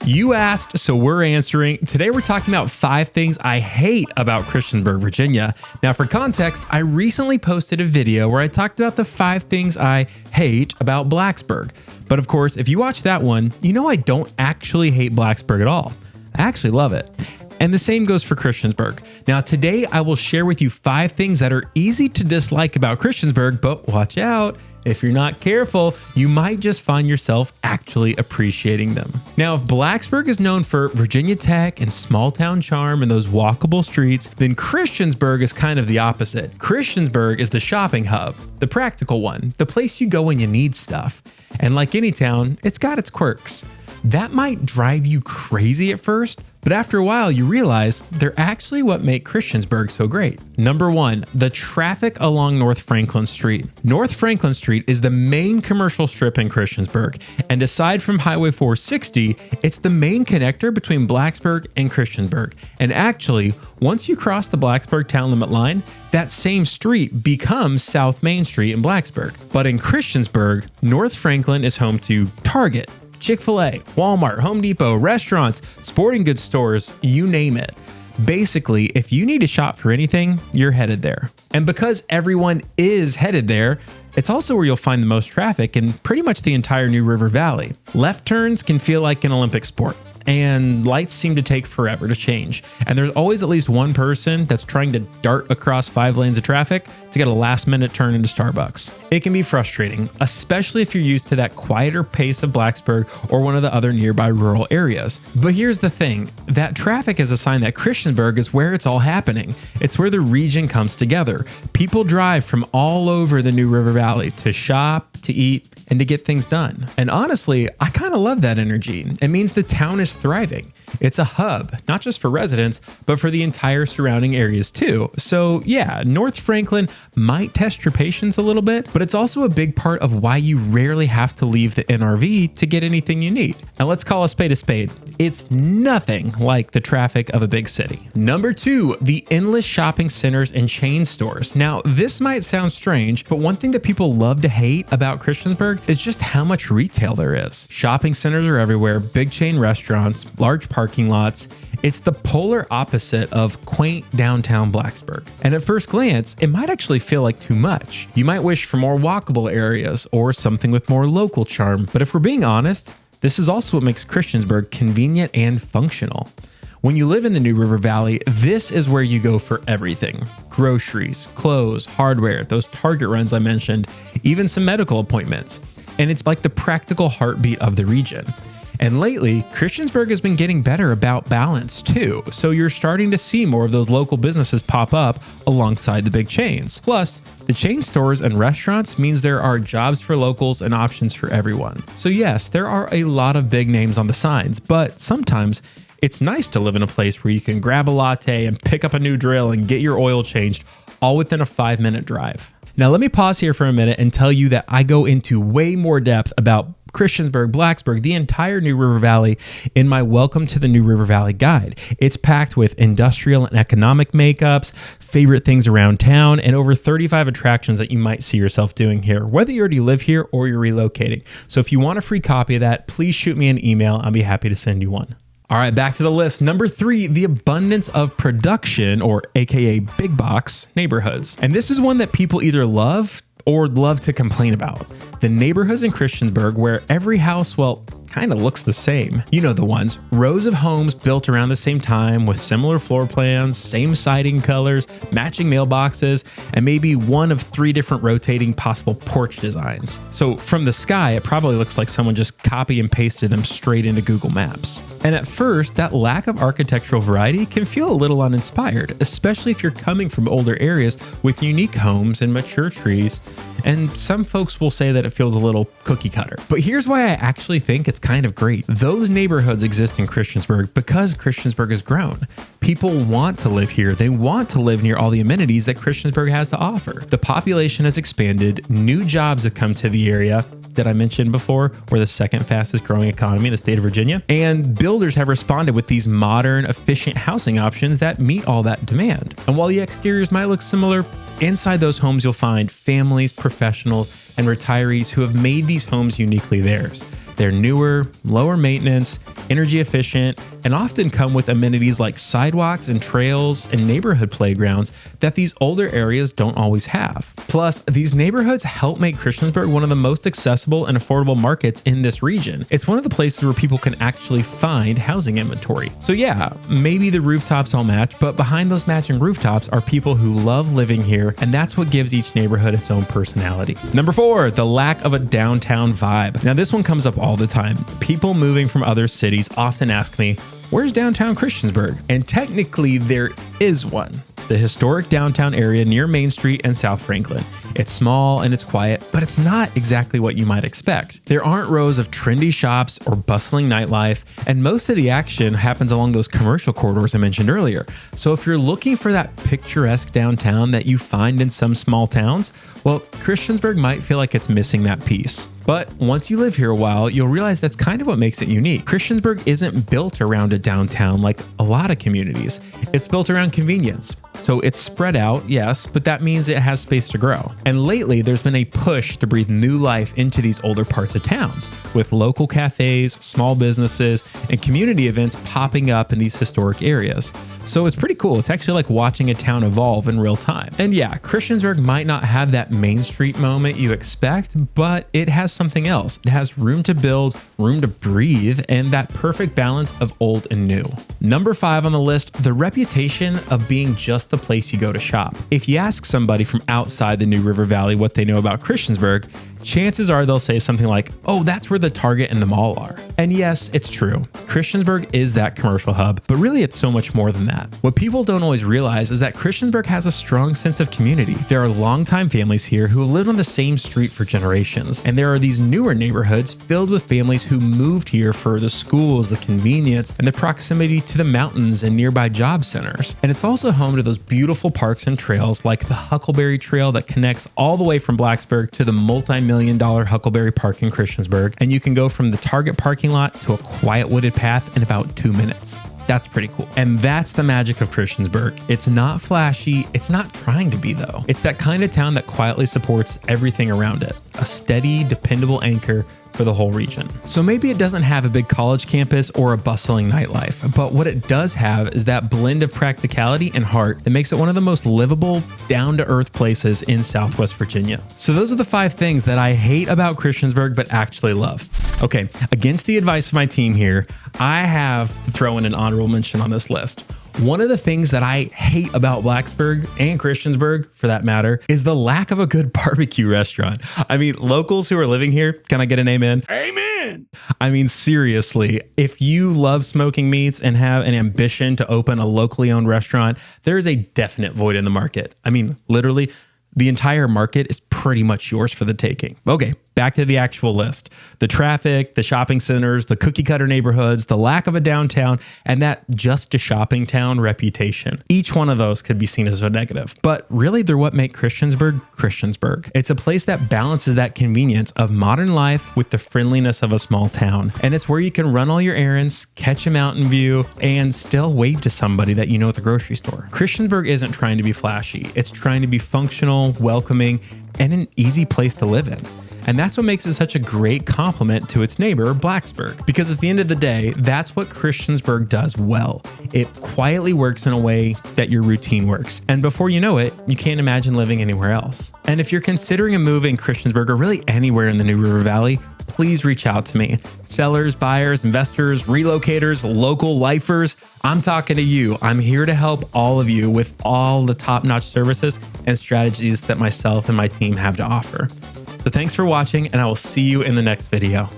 You asked, so we're answering. Today we're talking about 5 things I hate about Christiansburg, Virginia. Now for context, I recently posted a video where I talked about the 5 things I hate about Blacksburg. But of course, if you watch that one, you know I don't actually hate Blacksburg at all. I actually love it. And the same goes for Christiansburg. Now today I will share with you 5 things that are easy to dislike about Christiansburg, but watch out. If you're not careful, you might just find yourself actually appreciating them. Now, if Blacksburg is known for Virginia Tech and small town charm and those walkable streets, then Christiansburg is kind of the opposite. Christiansburg is the shopping hub, the practical one, the place you go when you need stuff. And like any town, it's got its quirks. That might drive you crazy at first, but after a while you realize they're actually what make Christiansburg so great. Number 1, the traffic along North Franklin Street. North Franklin Street is the main commercial strip in Christiansburg, and aside from Highway 460, it's the main connector between Blacksburg and Christiansburg. And actually, once you cross the Blacksburg town limit line, that same street becomes South Main Street in Blacksburg. But in Christiansburg, North Franklin is home to Target, Chick-fil-A, Walmart, Home Depot, restaurants, sporting goods stores, you name it. Basically, if you need to shop for anything, you're headed there. And because everyone is headed there, it's also where you'll find the most traffic in pretty much the entire New River Valley. Left turns can feel like an Olympic sport, and lights seem to take forever to change. And there's always at least one person that's trying to dart across 5 lanes of traffic to get a last-minute turn into Starbucks. It can be frustrating, especially if you're used to that quieter pace of Blacksburg or one of the other nearby rural areas. But here's the thing, that traffic is a sign that Christiansburg is where it's all happening. It's where the region comes together. People drive from all over the New River Valley to shop, to eat, and to get things done. And honestly, I kind of love that energy. It means the town is thriving. It's a hub, not just for residents, but for the entire surrounding areas too. So yeah, North Franklin might test your patience a little bit, but it's also a big part of why you rarely have to leave the NRV to get anything you need. And let's call a spade a spade. It's nothing like the traffic of a big city. Number 2, the endless shopping centers and chain stores. Now, this might sound strange, but one thing that people love to hate about Christiansburg is just how much retail there is. Shopping centers are everywhere, big chain restaurants, large parking lots. It's the polar opposite of quaint downtown Blacksburg. And at first glance, it might actually feel like too much. You might wish for more walkable areas or something with more local charm. But if we're being honest, this is also what makes Christiansburg convenient and functional. When you live in the New River Valley, this is where you go for everything. Groceries, clothes, hardware, those Target runs I mentioned, even some medical appointments. And it's like the practical heartbeat of the region. And lately, Christiansburg has been getting better about balance too, so you're starting to see more of those local businesses pop up alongside the big chains. Plus, the chain stores and restaurants means there are jobs for locals and options for everyone. So yes, there are a lot of big names on the signs, but sometimes it's nice to live in a place where you can grab a latte and pick up a new drill and get your oil changed all within a 5-minute drive. Now let me pause here for a minute and tell you that I go into way more depth about Christiansburg, Blacksburg, the entire New River Valley in my Welcome to the New River Valley guide. It's packed with industrial and economic makeups, favorite things around town, and over 35 attractions that you might see yourself doing here, whether you already live here or you're relocating. So if you want a free copy of that, please shoot me an email. I'll be happy to send you one. All right, back to the list. Number 3, the abundance of production, or AKA big box neighborhoods. And this is one that people either love or love to complain about. The neighborhoods in Christiansburg where every house, well, kind of looks the same. You know the ones. Rows of homes built around the same time with similar floor plans, same siding colors, matching mailboxes, and maybe one of 3 different rotating possible porch designs. So from the sky, it probably looks like someone just copy and pasted them straight into Google Maps. And at first, that lack of architectural variety can feel a little uninspired, especially if you're coming from older areas with unique homes and mature trees. And some folks will say that it feels a little cookie cutter. But here's why I actually think it's kind of great. Those neighborhoods exist in Christiansburg because Christiansburg has grown. People want to live here. They want to live near all the amenities that Christiansburg has to offer. The population has expanded. New jobs have come to the area that I mentioned before. We're the second fastest growing economy in the state of Virginia. And builders have responded with these modern, efficient housing options that meet all that demand. And while the exteriors might look similar, inside those homes you'll find families, professionals, and retirees who have made these homes uniquely theirs. They're newer, lower maintenance, energy efficient, and often come with amenities like sidewalks and trails and neighborhood playgrounds that these older areas don't always have. Plus, these neighborhoods help make Christiansburg one of the most accessible and affordable markets in this region. It's one of the places where people can actually find housing inventory. So yeah, maybe the rooftops all match, but behind those matching rooftops are people who love living here, and that's what gives each neighborhood its own personality. Number 4, the lack of a downtown vibe. Now this one comes up all the time. People moving from other cities often ask me, where's downtown Christiansburg? And technically there is one. The historic downtown area near Main Street and South Franklin. It's small and it's quiet, but it's not exactly what you might expect. There aren't rows of trendy shops or bustling nightlife, and most of the action happens along those commercial corridors I mentioned earlier. So if you're looking for that picturesque downtown that you find in some small towns, well, Christiansburg might feel like it's missing that piece. But once you live here a while, you'll realize that's kind of what makes it unique. Christiansburg isn't built around a downtown like a lot of communities. It's built around convenience. So it's spread out, yes, but that means it has space to grow. And lately, there's been a push to breathe new life into these older parts of towns, with local cafes, small businesses, and community events popping up in these historic areas. So it's pretty cool. It's actually like watching a town evolve in real time. And yeah, Christiansburg might not have that Main Street moment you expect, but it has something else. It has room to build, room to breathe, and that perfect balance of old and new. Number 5 on the list, the reputation of being just the place you go to shop. If you ask somebody from outside the New River Valley what they know about Christiansburg, chances are they'll say something like, oh, that's where the Target and the mall are. And yes, it's true. Christiansburg is that commercial hub, but really it's so much more than that. What people don't always realize is that Christiansburg has a strong sense of community. There are longtime families here who lived on the same street for generations, and there are these newer neighborhoods filled with families who moved here for the schools, the convenience, and the proximity to the mountains and nearby job centers. And it's also home to those beautiful parks and trails like the Huckleberry Trail that connects all the way from Blacksburg to the multi-million-dollar Huckleberry Park in Christiansburg, and you can go from the Target parking lot to a quiet wooded path in about 2 minutes. That's pretty cool. And that's the magic of Christiansburg. It's not flashy. It's not trying to be though. It's that kind of town that quietly supports everything around it. A steady, dependable anchor for the whole region. So maybe it doesn't have a big college campus or a bustling nightlife, but what it does have is that blend of practicality and heart that makes it one of the most livable, down-to-earth places in Southwest Virginia. So those are the 5 things that I hate about Christiansburg but actually love. Okay, against the advice of my team here, I have to throw in an honorable mention on this list. One of the things that I hate about Blacksburg and Christiansburg, for that matter, is the lack of a good barbecue restaurant. I mean, locals who are living here, can I get an amen? Amen! I mean, seriously, if you love smoking meats and have an ambition to open a locally owned restaurant, there is a definite void in the market. I mean, literally, the entire market is pretty much yours for the taking. Okay, back to the actual list. The traffic, the shopping centers, the cookie cutter neighborhoods, the lack of a downtown, and that just a shopping town reputation. Each one of those could be seen as a negative, but really they're what make Christiansburg Christiansburg. It's a place that balances that convenience of modern life with the friendliness of a small town. And it's where you can run all your errands, catch a mountain view, and still wave to somebody that you know at the grocery store. Christiansburg isn't trying to be flashy. It's trying to be functional, welcoming, and an easy place to live in. And that's what makes it such a great complement to its neighbor, Blacksburg. Because at the end of the day, that's what Christiansburg does well. It quietly works in a way that your routine works. And before you know it, you can't imagine living anywhere else. And if you're considering a move in Christiansburg or really anywhere in the New River Valley, please reach out to me. Sellers, buyers, investors, relocators, local lifers, I'm talking to you. I'm here to help all of you with all the top-notch services and strategies that myself and my team have to offer. So thanks for watching, and I will see you in the next video.